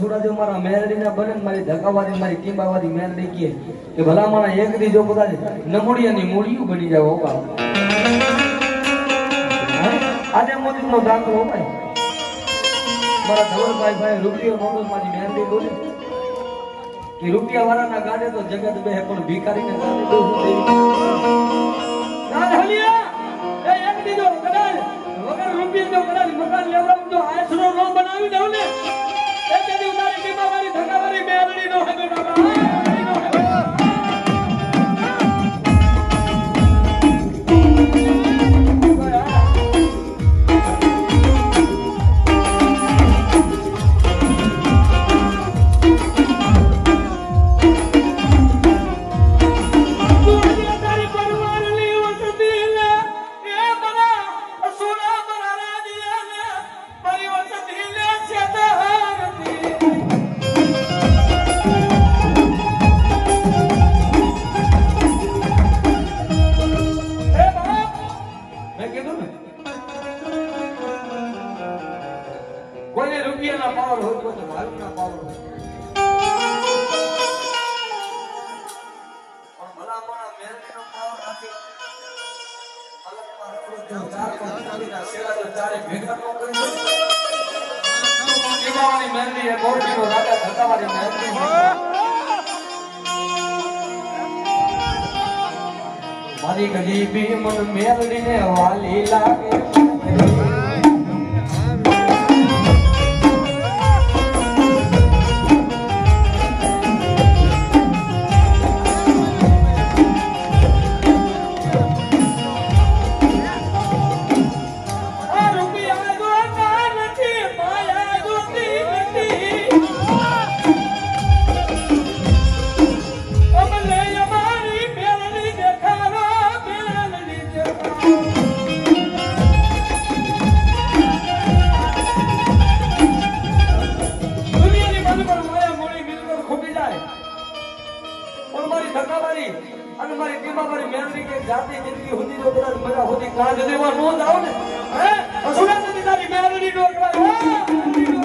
અસુરા જો મારા મેરડીના બને ને મારી ધકાવાદી મારી ટીંબાવાદી મેરડી કહે કે ભલા મારા એક દી જો કદાચ નમુડિયાની મૂળિયું બની જાવ ઓકા આજે મોદીનો દાખલો ભાઈ મારા ધવલભાઈ ભાઈ રૂપિયો નોટો મારી મેરડી બોલે કે રૂપિયા વાળાના ગાડે તો જગત બે પણ ભિખારીને ગાડે તો ના હલિયા એ એક દી જો કદાચ વગર રૂપિયા જો કદાચ મકાન લેવડાવું તો આશરો નો બનાવી દઉં ને એક દી ઉતારી ટીમાવાળી ધકાવાળી મેરડી નો હગે બાબા મારી ગરીબી મન મેલડીને વાલી લાગે જાતિ જિંદગી હોતી તો કદાચ મજા હોતી કાજ દેવા નો જાવ ને હે અસુરા સુધી તારી મેરડી નો કરાય